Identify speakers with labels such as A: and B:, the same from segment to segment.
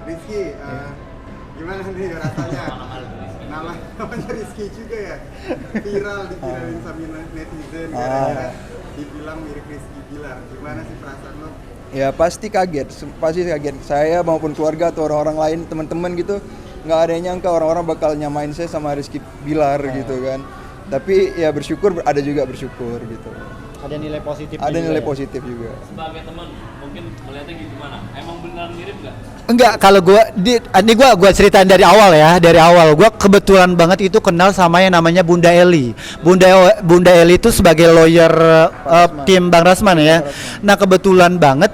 A: Rizky, gimana nih rasanya? Namanya Rizky juga ya, viral diviralin sama netizen gara-gara dibilang mirip Rizky Bilar. Gimana sih perasaan lo?
B: Ya pasti kaget. Saya maupun keluarga atau orang-orang lain, teman-teman gitu, nggak ada yang nyangka orang-orang bakal nyamain saya sama Rizky Bilar gitu kan. Tapi ya bersyukur, ada juga bersyukur gitu.
C: Ada nilai positif.
B: Ada nilai positif juga.
D: Sebagai teman, mungkin melihatnya gimana? Emang beneran mirip nggak?
C: Enggak, kalau ini gua ceritain dari awal ya, dari awal. Gua kebetulan banget itu kenal sama yang namanya Bunda Eli. Bunda Eli itu sebagai lawyer tim Bang Rasman ya. Nah, kebetulan banget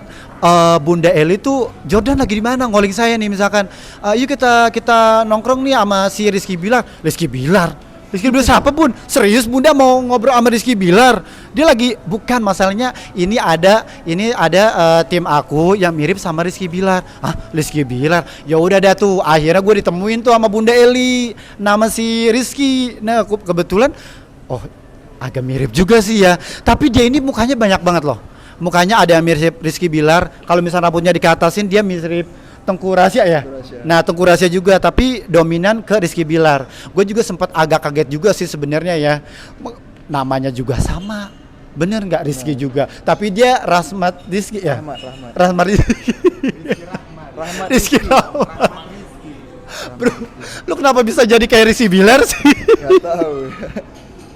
C: Bunda Eli tuh Jordan lagi di mana ngoling saya nih misalkan. Yuk kita nongkrong nih sama si Rizky Bilar. Rizky Bilar siapa pun? Serius Bunda mau ngobrol sama Rizky Bilar? Dia lagi bukan masalahnya ini ada tim aku yang mirip sama Rizky Bilar. Rizky Bilar. Ya udah dah tuh. Akhirnya gue ditemuin tuh sama Bunda Eli nama si Rizky. Nah, kebetulan agak mirip juga sih ya. Tapi dia ini mukanya banyak banget loh. Mukanya ada yang mirip Rizky Bilar. Kalau misalnya rambutnya dikatasin dia mirip Tengku Rasya ya. Nah, Tengku Rasya juga tapi dominan ke Rizky Bilar. Gue juga sempat agak kaget juga sih sebenarnya ya. Namanya juga sama. Bener nggak Rizky juga? Tapi dia Rahmat Rizky ya. Rahmat Rizky. Rizky Rahmat. Bro, lu kenapa bisa jadi kayak Rizky Bilar sih?
B: Gak tahu.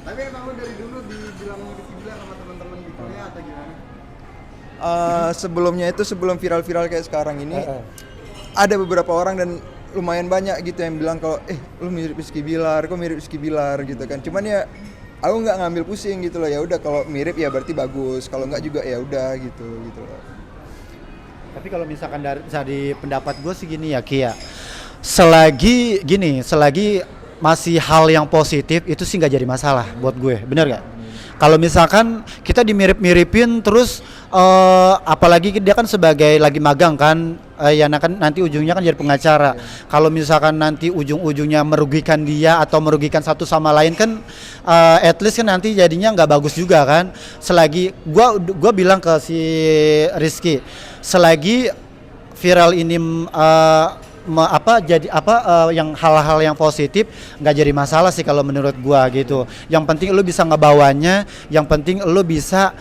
A: Tapi emang lu dari dulu dibilang Rizky Bilar sama teman-teman gitu ya atau gimana?
B: Sebelumnya itu sebelum viral-viral kayak sekarang ini, ada beberapa orang dan lumayan banyak gitu yang bilang kalau lu mirip Rizky Bilar, kok mirip Rizky Bilar gitu kan. Cuman ya aku nggak ngambil pusing gitu loh. Ya udah kalau mirip ya berarti bagus, kalau nggak juga ya udah gitu loh.
C: Tapi kalau misalkan dari pendapat gue sih gini ya Ki ya. Selagi masih hal yang positif itu sih nggak jadi masalah buat gue, bener gak? Kalau misalkan kita dimirip-miripin terus apalagi dia kan sebagai lagi magang kan ya kan nanti ujungnya kan jadi pengacara. Kalau misalkan nanti ujung-ujungnya merugikan dia atau merugikan satu sama lain kan at least kan nanti jadinya nggak bagus juga kan. Selagi gua bilang ke si Rizky, selagi viral ini yang hal-hal yang positif nggak jadi masalah sih kalau menurut gua gitu. Yang penting lu bisa ngebawanya, yang penting lu bisa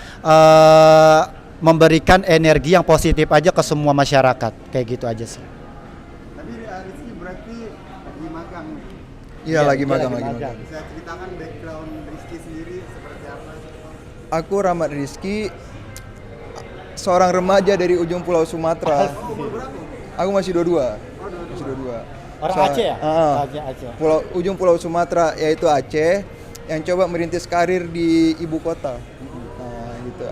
C: memberikan energi yang positif aja ke semua masyarakat, kayak gitu aja sih.
A: Tapi Rizky berarti lagi magang nih.
B: Iya, lagi magang.
A: Bisa ceritakan background Rizky sendiri seperti apa?
B: Aku Rahmat Rizky, seorang remaja dari ujung Pulau Sumatera. Aku masih 22.
C: Orang Aceh ya? Aceh.
B: Ujung Pulau Sumatera yaitu Aceh yang coba merintis karir di ibu kota. Nah, gitu.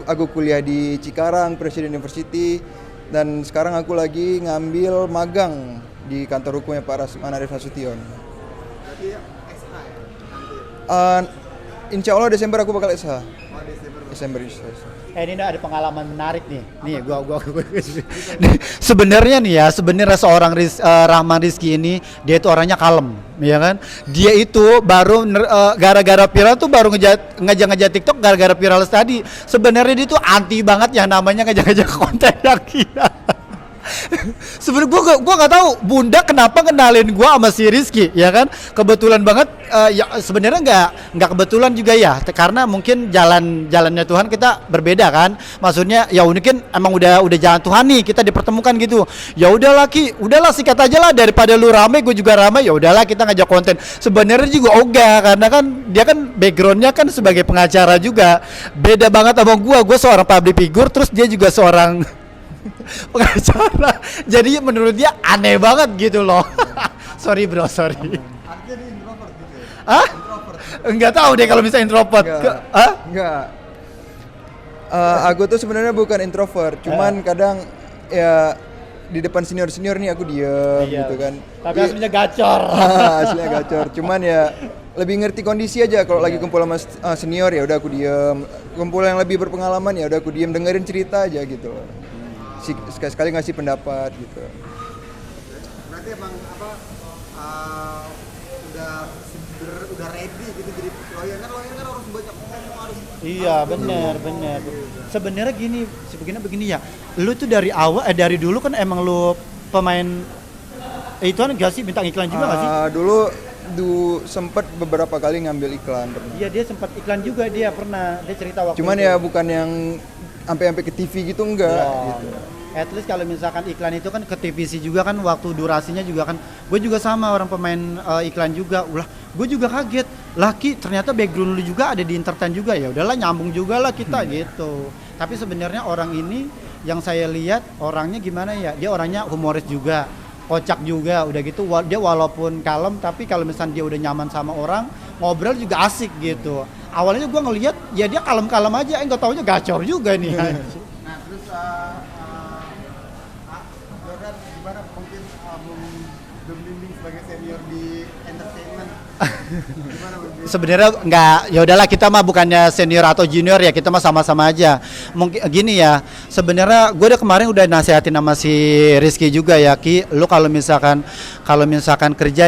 B: Aku kuliah di Cikarang Presiden University dan sekarang aku lagi ngambil magang di kantor hukumnya Pak Rasman Arif Nasution.
A: Berarti SH ya nanti?
B: Insya Allah Desember aku bakal SH.
A: Desember.
C: Ini ada pengalaman menarik nih. Nih, gua sebenarnya seorang Rahman Rizky ini dia itu orangnya kalem, ya kan? Dia itu baru gara-gara viral tuh baru ngajak TikTok gara-gara viral tadi. Sebenarnya dia tuh anti banget yang namanya ngajak konten yang gila. Sebenarnya gua nggak tahu Bunda kenapa kenalin gua sama si Rizky, ya kan? Kebetulan banget ya sebenarnya nggak kebetulan juga ya, karena mungkin jalannya Tuhan kita berbeda kan. Maksudnya ya mungkin emang udah jalan Tuhan nih kita dipertemukan gitu. Ya udahlah Ki, udahlah sikat aja lah daripada lu rame gue juga rame. Ya udahlah kita ngajak konten. Sebenarnya juga karena kan dia kan backgroundnya kan sebagai pengacara juga. Beda banget sama gua seorang public figure terus dia juga seorang pengacara, jadi menurut dia aneh banget gitu loh. Sorry bro.
A: Artinya dia introvert gitu ya?
C: Introvert? Enggak tahu deh kalau misalnya introvert.
B: Enggak. Aku tuh sebenarnya bukan introvert, cuman kadang ya di depan senior nih aku diem gitu kan.
C: Tapi aslinya gacor.
B: Aslinya gacor. Cuman ya lebih ngerti kondisi aja. Kalau lagi kumpul sama senior ya udah aku diem. Kumpul yang lebih berpengalaman ya udah aku diem dengerin cerita aja gitu. Sekali-sekali ngasih pendapat gitu.
A: Berarti emang udah ready gitu jadi lawyer kan harus banyak ngomong harus.
C: Iya benar. Sebenarnya begini ya. Lu tuh dari dulu kan emang lu pemain itu kan gak sih bintang iklan juga gak sih?
B: Dulu sempet beberapa kali ngambil iklan pernah.
C: Iya dia sempat iklan juga dia pernah, dia cerita waktu
B: Cuman
C: itu.
B: ya bukan yang sampai ke TV gitu enggak
C: Ya.
B: gitu.
C: At least kalau misalkan iklan itu kan ke TVC juga kan waktu durasinya juga kan. Gue juga sama orang pemain iklan juga. Ulah, gue juga kaget. Laki ternyata background lu juga ada di entertain juga ya. Udahlah nyambung juga lah kita gitu. Tapi sebenarnya orang ini yang saya lihat orangnya gimana ya? Dia orangnya humoris juga. Kocak juga udah gitu dia walaupun kalem tapi kalau misalnya dia udah nyaman sama orang ngobrol juga asik gitu. Awalnya gue ngelihat ya dia kalem-kalem aja, nggak taunya gacor juga nih.
A: Nah terus Jordan gimana mungkin membimbing sebagai senior di entertainment gimana membimbing?
C: Sebenarnya nggak, ya udahlah kita mah bukannya senior atau junior ya, kita mah sama-sama aja. Mungkin gini ya, sebenarnya gue udah kemarin udah nasihatin sama si Rizky juga ya, Ki, lu kalau misalkan kerja,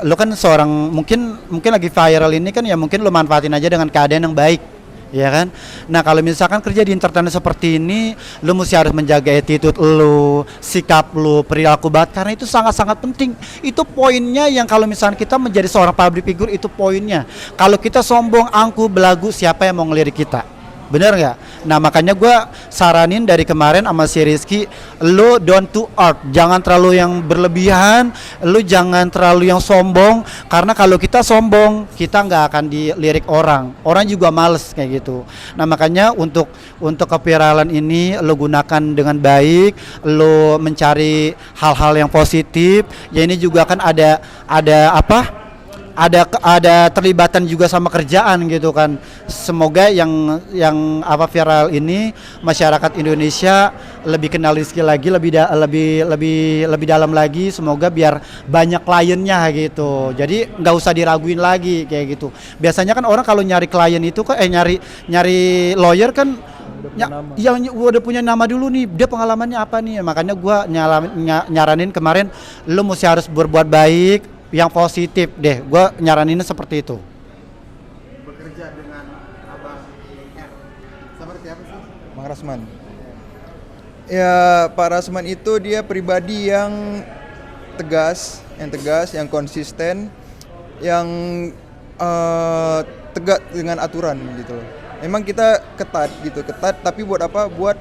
C: lu kan seorang mungkin lagi viral ini kan ya, mungkin lu manfaatin aja dengan keadaan yang baik. Ya kan? Nah kalau misalkan kerja di entertainment seperti ini, lu mesti harus menjaga attitude lu, sikap lu, perilaku banget, karena itu sangat-sangat penting. Itu poinnya yang kalau misalkan kita menjadi seorang public figure, itu poinnya. Kalau kita sombong, angkuh, belagu, siapa yang mau ngelirik kita? Bener nggak? Nah makanya gue saranin dari kemarin sama si Rizky, lu down to earth, jangan terlalu yang berlebihan, lu jangan terlalu yang sombong, karena kalau kita sombong kita nggak akan dilirik orang juga males kayak gitu. Nah makanya untuk keviralan ini lu gunakan dengan baik, lu mencari hal-hal yang positif. Ya ini juga kan ada terlibatan juga sama kerjaan gitu kan. Semoga yang viral ini masyarakat Indonesia lebih kenal Rizky lagi, lebih dalam lagi. Semoga biar banyak kliennya gitu. Jadi nggak usah diraguin lagi kayak gitu. Biasanya kan orang kalau nyari klien itu kan nyari lawyer kan yang udah punya nama dulu nih, dia pengalamannya apa nih. Makanya gua nyaranin kemarin lu mesti harus berbuat baik, yang positif deh, gue nyaraninnya seperti itu.
A: Bekerja dengan Abang R seperti apa sih?
B: Bang Rasman. Ya Pak Rasman itu dia pribadi yang tegas, yang konsisten, yang tegak dengan aturan gitu loh. Memang kita ketat, tapi buat apa? Buat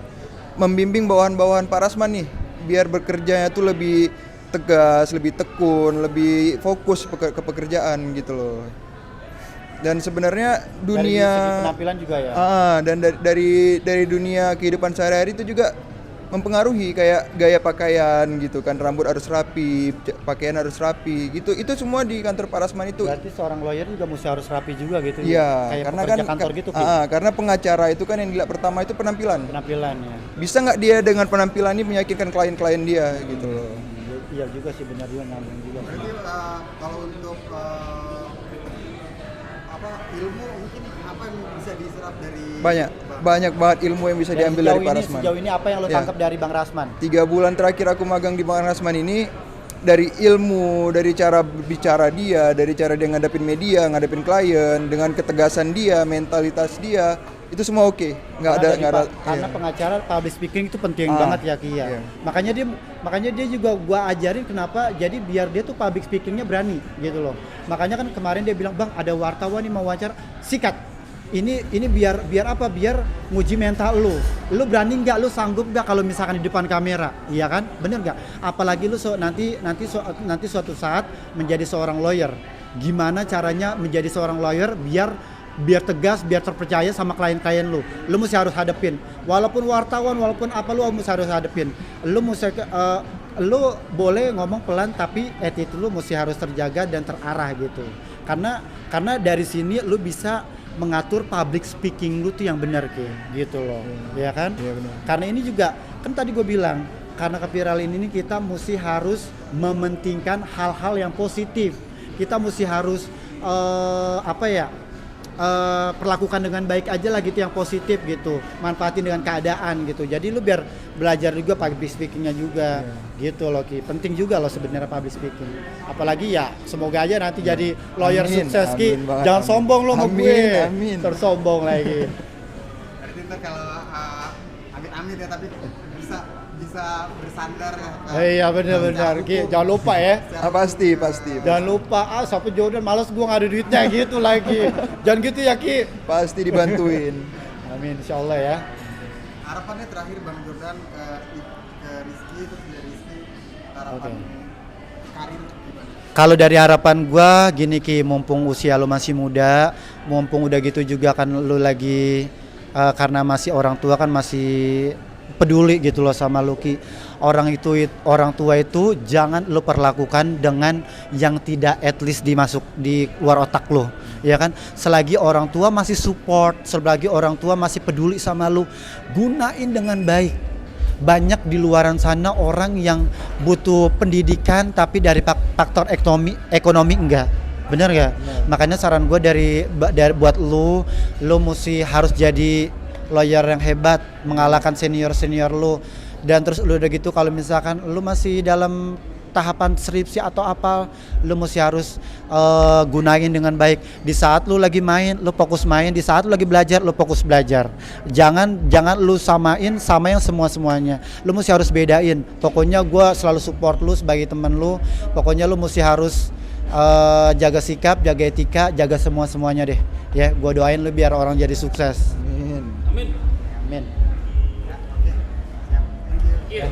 B: membimbing bawahan-bawahan Pak Rasman nih, biar bekerjanya tuh lebih tegas, lebih tekun, lebih fokus ke pekerjaan gitu loh. Dan sebenarnya dunia
C: dari segi penampilan juga ya.
B: Dan dari dunia kehidupan sehari-hari itu juga mempengaruhi, kayak gaya pakaian gitu kan, rambut harus rapi, pakaian harus rapi gitu. Itu semua di kantor Pak Rasman itu.
C: Berarti seorang lawyer juga mesti harus rapi juga gitu.
B: Iya,
C: kayak
B: karena
C: pekerja
B: kan
C: kantor gitu.
B: karena pengacara itu kan yang dilihat pertama itu penampilannya. Bisa nggak dia dengan penampilan ini meyakinkan klien-klien dia gitu loh.
C: Iya juga sih, benar juga, ngambung juga.
A: Berarti kalau untuk ilmu mungkin apa yang bisa diserap dari
B: banyak banget ilmu yang bisa diambil dari Pak Rasman.
C: Sejauh ini apa yang lo tangkap dari Bang Rasman?
B: 3 bulan terakhir aku magang di Bang Rasman ini, dari ilmu, dari cara bicara dia, dari cara dia ngadepin media, ngadepin klien, dengan ketegasan dia, mentalitas dia, itu semua oke.
C: Karena pengacara public speaking itu penting banget ya Ki ya.
B: Iya.
C: Makanya dia juga gua ajarin kenapa, jadi biar dia tuh public speakingnya berani gitu loh. Makanya kan kemarin dia bilang, "Bang, ada wartawan nih mau wawancara, sikat. Ini biar apa? Biar nguji mental lu. Lu berani nggak? Lu sanggup nggak kalau misalkan di depan kamera? Iya kan? Bener nggak? Apalagi lu nanti suatu saat menjadi seorang lawyer. Gimana caranya menjadi seorang lawyer biar tegas, biar terpercaya sama klien-klien lu. Lu mesti harus hadepin. Walaupun wartawan, walaupun apa lu mesti harus hadepin. Lu boleh ngomong pelan tapi attitude lu mesti harus terjaga dan terarah gitu. Karena dari sini lu bisa mengatur public speaking lu tuh yang benar gitu loh. Ya kan?
B: Iya benar.
C: Karena ini juga kan tadi gue bilang, karena keviralan ini kita mesti harus mementingkan hal-hal yang positif. Kita mesti harus perlakukan dengan baik aja lah gitu, yang positif gitu, manfaatin dengan keadaan gitu. Jadi lu biar belajar juga public speakingnya juga gitu loh Ki. Penting juga loh sebenarnya public speaking. Apalagi ya semoga aja nanti jadi lawyer sukses Ki. Jangan sombong lo sama gue. Tersombong lagi.
A: Berarti ntar kalau amit-amit ya, tapi bisa bisa bersandar ya. Kak.
C: Iya benar-benar. Ki, jangan lupa ya.
B: Pasti.
C: Jangan lupa, sampai Jordan malas gua nggak ada duitnya gitu lagi. Jangan gitu ya Ki.
B: Pasti dibantuin.
C: Amin, insyaallah ya.
A: Harapannya terakhir Bang Jordan ke Rizky, terus dari Rizky harapan karir gimana?
C: Kalau dari harapan gua gini Ki, mumpung usia lu masih muda, mumpung udah gitu juga kan lu lagi karena masih orang tua kan masih peduli gitu loh sama lu Ki. Orang tua itu jangan lu perlakukan dengan yang tidak at least dimasuk di luar otak lu. Ya kan? Selagi orang tua masih support, selagi orang tua masih peduli sama lu, gunain dengan baik. Banyak di luaran sana orang yang butuh pendidikan tapi dari faktor ekonomi enggak. Bener gak? Makanya saran gue dari buat lu mesti harus jadi lawyer yang hebat, mengalahkan senior lu. Dan terus lu udah gitu kalau misalkan lu masih dalam tahapan skripsi atau apa, lu mesti harus gunain dengan baik. Di saat lu lagi main, lu fokus main. Di saat lu lagi belajar, lu fokus belajar. Jangan lu sama yang semuanya. Lu mesti harus bedain. Pokoknya gue selalu support lu sebagai teman lu. Pokoknya lu mesti harus jaga sikap, jaga etika, jaga semuanya deh. Ya, gue doain lu biar orang jadi sukses.
B: Amin.
D: Amin.
C: Amin.
A: Ya, oke. Siap. Thank you.
D: Iya.